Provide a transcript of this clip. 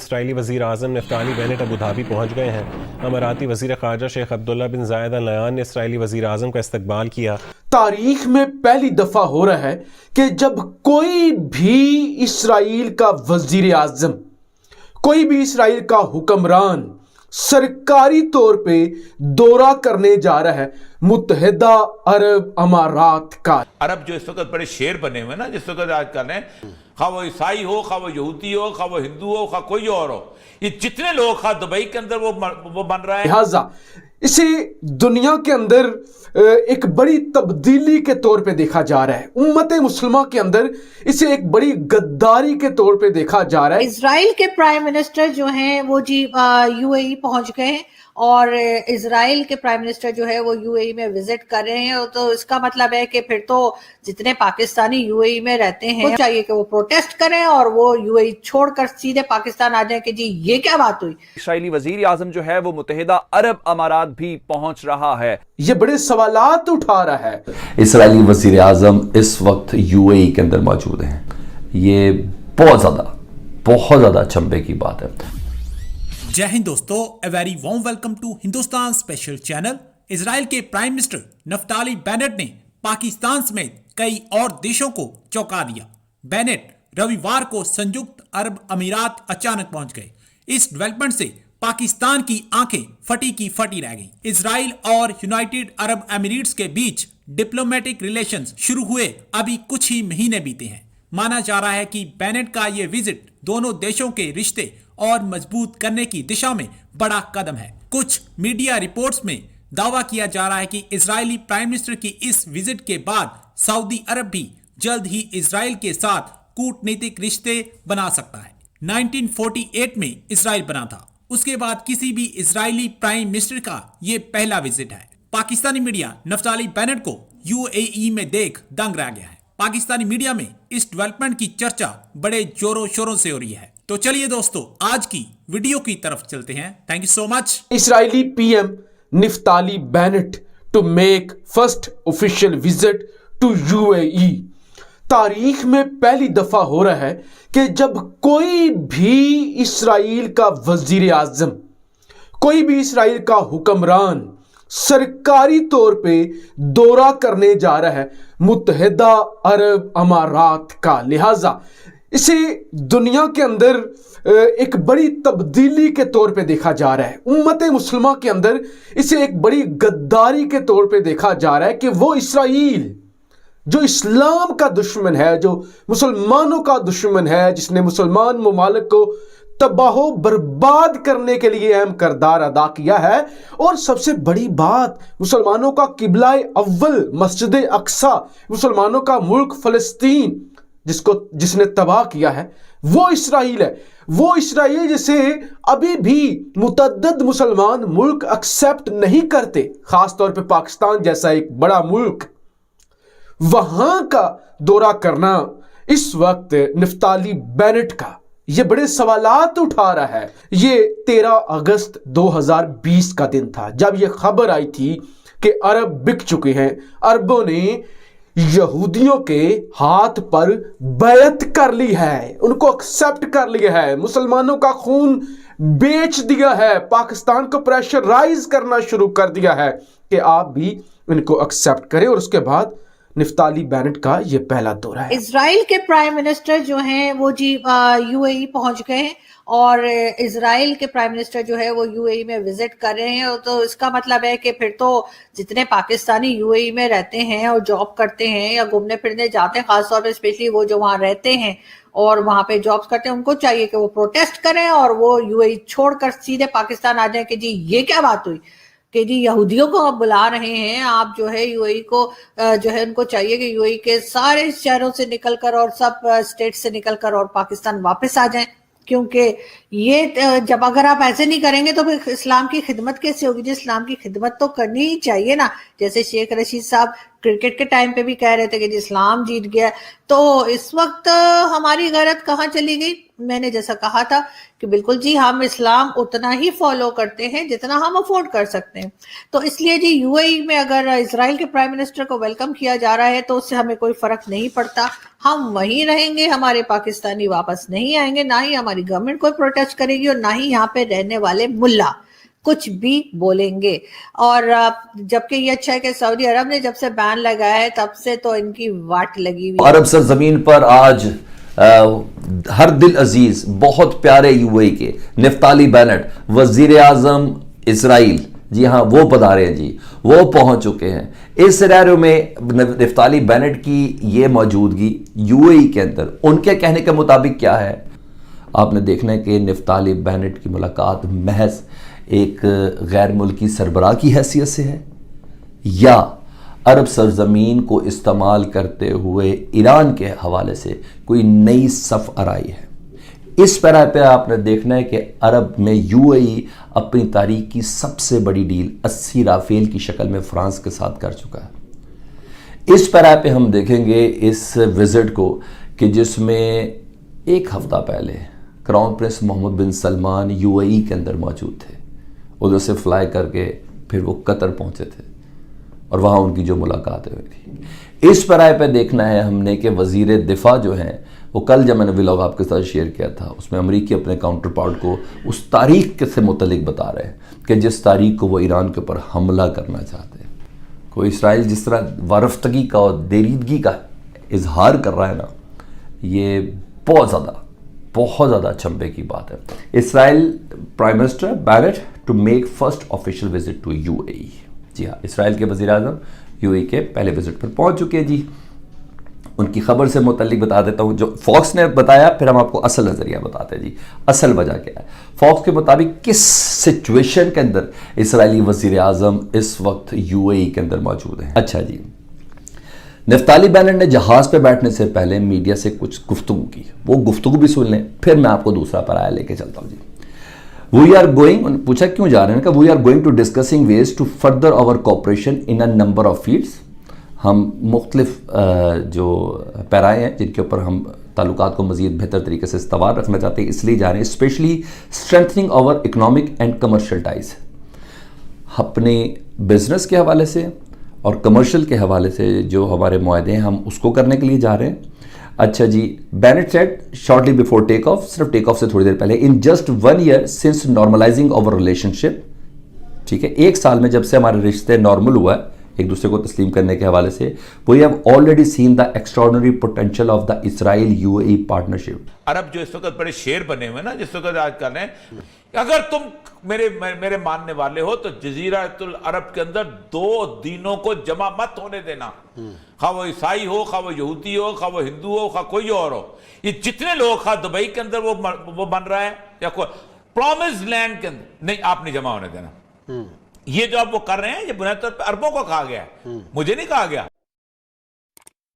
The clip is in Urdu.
اسرائیلی وزیر اعظم نفتالی بینٹ ابو دھابی پہنچ گئے ہیں۔ اماراتی وزیر خارجہ شیخ عبداللہ بن زائد ال نہیان نے اسرائیلی وزیر اعظم کا استقبال کیا۔ تاریخ میں پہلی دفعہ ہو رہا ہے کہ جب کوئی بھی اسرائیل کا وزیر اعظم، کوئی بھی اسرائیل کا حکمران سرکاری طور پہ دورہ کرنے جا رہا ہے متحدہ عرب امارات کا۔ عرب جو اس وقت بڑے شیر بنے ہوئے نا، جس وقت آج کر رہے ہیں، خواہ وہ عیسائی ہو، خواہ وہ یہودی ہو، خواہ وہ ہندو ہو، خواہ کوئی اور ہو، یہ جتنے لوگ خواہ دبئی کے اندر وہ بن رہا ہے، لہٰذا اسے دنیا کے اندر ایک بڑی تبدیلی کے طور پہ دیکھا جا رہا ہے۔ امت مسلمہ کے اندر اسے ایک بڑی غداری کے طور پہ دیکھا جا رہا ہے۔ اسرائیل کے پرائم منسٹر جو ہیں وہ یو اے ای پہنچ گئے ہیں، اور اسرائیل کے پرائم منسٹر جو ہے وہ یو اے ای میں وزٹ کر رہے ہیں، تو اس کا مطلب ہے کہ پھر تو جتنے پاکستانی یو اے ای میں رہتے ہیں چاہیے کہ وہ پروٹیسٹ کریں اور وہ یو اے ای چھوڑ کر سیدھے پاکستان آ جائیں کہ جی یہ کیا بات ہوئی۔ اسرائیلی وزیر اعظم جو ہے وہ متحدہ عرب امارات بھی پہنچ رہا ہے۔ یہ بڑے سوالات اٹھا رہا ہے۔ اسرائیلی وزیر اعظم اس وقت یو اے ای کے اندر موجود ہیں، یہ بہت زیادہ چنبے کی بات ہے۔ جے ہند دوستو، a very warm welcome to Hindustan special channel. Israel کے پرائم منسٹر نفتالی بینٹ نے پاکستان سمیت کئی اور دیشوں کو چونکا دیا۔ بینٹ رویوار کو سنجکت عرب امارات اچانک پہنچ گئے۔ اس ڈیولپمنٹ سے پاکستان کی آنکھیں پھٹی کی پھٹی رہ گئیں۔ اسرائیل اور یونائٹڈ عرب ایمریٹس کے بیچ ڈپلومیٹک ریلیشنز شروع ہوئے ابھی کچھ ہی مہینے بیتے ہیں۔ مانا جا رہا ہے کہ بینٹ کا یہ وزٹ دونوں دیشوں کے رشتے اور مضبوط کرنے کی دشا میں بڑا قدم ہے۔ کچھ میڈیا رپورٹس میں دعویٰ کیا جا رہا ہے کہ اسرائیلی پرائم منسٹر کی اس وزٹ کے بعد سعودی عرب بھی جلد ہی اسرائیل کے ساتھ کورٹنیتک رشتے بنا سکتا ہے۔ 1948 میں اسرائیل بنا تھا، اس کے بعد کسی بھی اسرائیلی پرائم منسٹر کا یہ پہلا وزٹ ہے۔ پاکستانی میڈیا نفتالی بینٹ کو یو اے ای میں دیکھ دنگ رہ گیا ہے۔ پاکستانی میڈیا میں اس ڈیولپمنٹ کی چرچا بڑے زوروں شوروں سے ہو رہی ہے۔ تو چلیے دوستو، آج کی ویڈیو کی طرف چلتے ہیں۔ Thank you so much. Israeli P M Naftali Bennett to make first official visit to U A E. تاریخ میں پہلی دفعہ ہو رہا ہے کہ جب کوئی بھی اسرائیل کا وزیر اعظم، کوئی بھی اسرائیل کا حکمران سرکاری طور پہ دورہ کرنے جا رہا ہے متحدہ عرب امارات کا۔ لہٰذا اسے دنیا کے اندر ایک بڑی تبدیلی کے طور پہ دیکھا جا رہا ہے۔ امت مسلمہ کے اندر اسے ایک بڑی غداری کے طور پہ دیکھا جا رہا ہے کہ وہ اسرائیل جو اسلام کا دشمن ہے، جو مسلمانوں کا دشمن ہے، جس نے مسلمان ممالک کو تباہ و برباد کرنے کے لیے اہم کردار ادا کیا ہے، اور سب سے بڑی بات مسلمانوں کا قبلہ اول مسجد اقصی، مسلمانوں کا ملک فلسطین جس نے تباہ کیا ہے، وہ اسرائیل ہے۔ وہ اسرائیل جسے ابھی بھی متعدد مسلمان ملک ایکسیپٹ نہیں کرتے، خاص طور پہ پاکستان جیسا ایک بڑا ملک، وہاں کا دورہ کرنا اس وقت نفتالی بینٹ کا یہ بڑے سوالات اٹھا رہا ہے۔ یہ 13 اگست 2020 کا دن تھا جب یہ خبر آئی تھی کہ عرب بک چکے ہیں، عربوں نے یہودیوں کے ہاتھ پر بیعت کر لی ہے، ان کو ایکسیپٹ کر لیا ہے، مسلمانوں کا خون بیچ دیا ہے، پاکستان کو پریشرائز کرنا شروع کر دیا ہے کہ آپ بھی ان کو ایکسیپٹ کریں، اور اس کے بعد نفتالی بینٹ کا یہ پہلا دورہ ہے۔ اسرائیل کے پرائم منسٹر جو ہیں وہ یو اے ای پہنچ گئے ہیں، اور اسرائیل کے پرائم منسٹر جو ہے وہ یو اے ای میں وزٹ کر رہے ہیں، تو اس کا مطلب ہے کہ پھر تو جتنے پاکستانی یو اے ای میں رہتے ہیں اور جاب کرتے ہیں یا گھومنے پھرنے جاتے ہیں، خاص طور پہ اسپیشلی وہ جو وہاں رہتے ہیں اور وہاں پہ جابس کرتے ہیں، ان کو چاہیے کہ وہ پروٹیسٹ کریں اور وہ یو اے ای چھوڑ کر سیدھے پاکستان آ جائیں کہ جی یہ کیا بات ہوئی کہ جی یہودیوں کو آپ بلا رہے ہیں، آپ جو ہے یو اے ای کو جو ہے ان کو چاہیے کہ یو اے ای کے سارے شہروں سے نکل کر اور سب اسٹیٹ سے نکل کر اور پاکستان واپس آ جائیں، کیونکہ یہ جب اگر آپ ایسے نہیں کریں گے تو پھر اسلام کی خدمت کیسے ہوگی؟ جی اسلام کی خدمت تو کرنی ہی چاہیے نا، جیسے شیخ رشید صاحب کرکٹ کے ٹائم پہ بھی کہہ رہے تھے کہ جی اسلام جیت گیا۔ تو اس وقت ہماری غیرت کہاں چلی گئی؟ میں نے جیسا کہا تھا کہ بالکل جی ہم اسلام اتنا ہی فالو کرتے ہیں جتنا ہم افورڈ کر سکتے ہیں. تو اس لیے جی یو اے ای میں اگر اسرائیل کے پرائم منسٹر کو ویلکم کیا جا رہا ہے تو اس سے ہمیں کوئی فرق نہیں پڑتا. ہم وہیں رہیں گے, ہمارے پاکستانی واپس نہیں آئیں گے, نہ ہی ہماری گورنمنٹ کوئی پروٹیسٹ کرے گی, اور نہ ہی یہاں پہ رہنے والے ملا کچھ بھی بولیں گے. اور جبکہ یہ اچھا ہے کہ سعودی عرب نے جب سے بین لگایا ہے تب سے تو ان کی واٹ لگی ہوئی. عرب سرزمین پر آج ہر دل عزیز بہت پیارے یو اے کے نفتالی بینٹ وزیر اعظم اسرائیل, جی ہاں وہ پدھارے ہیں جی, وہ پہنچ چکے ہیں. اس سینیریو میں نفتالی بینٹ کی یہ موجودگی یو اے ای کے اندر ان کے کہنے کے مطابق کیا ہے, آپ نے دیکھنا ہے کہ نفتالی بینٹ کی ملاقات محض ایک غیر ملکی سربراہ کی حیثیت سے ہے یا عرب سرزمین کو استعمال کرتے ہوئے ایران کے حوالے سے کوئی نئی صف آرائی ہے. اس پیرا پہ آپ نے دیکھنا ہے کہ عرب میں یو اے ای اپنی تاریخ کی سب سے بڑی ڈیل 80 رافیل کی شکل میں فرانس کے ساتھ کر چکا ہے. اس پیرا پہ ہم دیکھیں گے اس وزٹ کو کہ جس میں ایک ہفتہ پہلے crown prince Mohammed bin Salman U A E کے اندر موجود تھے. ادھر سے فلائی کر کے پھر وہ قطر پہنچے تھے اور وہاں ان کی جو ملاقاتیں ہوئی تھی. اس پرائے پہ دیکھنا ہے ہم نے کہ وزیر دفاع جو ہیں وہ کل جب میں نے ولاگ آپ کے ساتھ شیئر کیا تھا اس میں امریکی اپنے کاؤنٹر پارٹ کو اس تاریخ سے متعلق بتا رہے ہیں کہ جس تاریخ کو وہ ایران کے اوپر حملہ کرنا چاہتے ہیں. کوئی اسرائیل جس طرح وارفتگی کا اور دیریدگی کا اظہار کر رہا ہے نا, یہ بہت زیادہ چمبے کی بات ہے. Israel prime minister Bennett to make first official visit to U A E. جی ہاں, اسرائیل کے وزیر اعظم یو اے ای کے پہلے وزٹ پر پہنچ چکے ہیں. جی ان کی خبر سے متعلق بتا دیتا ہوں جو فاکس نے بتایا, پھر ہم آپ کو اصل نظریہ بتاتے ہیں. جی اصل وجہ کیا ہے, فاکس کے مطابق کس سچویشن کے اندر اسرائیلی وزیر اعظم اس وقت یو اے ای کے اندر موجود ہیں. اچھا جی, نفتالی بینٹ نے جہاز پہ بیٹھنے سے پہلے میڈیا سے کچھ گفتگو کی, وہ گفتگو بھی سن لیں پھر میں آپ کو دوسرا پرایا لے کے چلتا ہوں. جی وی آر گوئنگ, پوچھا کیوں جا رہے ہیں, کہ we are going to discussing ways to further our cooperation in a number of fields. ہم مختلف جو پیرائے ہیں جن کے اوپر ہم تعلقات کو مزید بہتر طریقے سے استوار رکھنا چاہتے ہیں, اس لیے جا رہے ہیں. Specially strengthening our economic and commercial ties, اپنے بزنس کے حوالے سے اور کمرشل کے حوالے سے جو ہمارے معاہدے ہیں ہم اس کو کرنے کے لیے جا رہے ہیں. اچھا جی, Bennett said shortly before take off, صرف ٹیک آف سے تھوڑی دیر پہلے, in just 1 year since normalizing our relationship. ٹھیک ہے, ایک سال میں جب سے ہمارے رشتے نارمل ہوا ہے ایک دوسرے کو تسلیم کرنے کے حوالے سے, we have already seen the extraordinary potential of the Israel U A E partnership. عرب جو اس وقت بڑے شیر بنے ہوئے نا جس وقت آج کر رہے ہیں, اگر تم میرے ماننے والے ہو تو جزیرۃ العرب کے اندر 2 دینوں کو جمع مت ہونے دینا, خواہ وہ عیسائی ہو, خواہ وہ یہودی ہو, خواہ وہ ہندو ہو, خواہ کوئی اور ہو. یہ جتنے لوگ خواہ دبئی کے اندر وہ بن رہا ہے یا کوئی پرومس لینڈ کے اندر, نہیں آپ نہیں جمع ہونے دینا. یہ جو آپ وہ کر رہے ہیں یہ بنیادی طور پہ عربوں کو کہا گیا ہے, مجھے نہیں کہا گیا.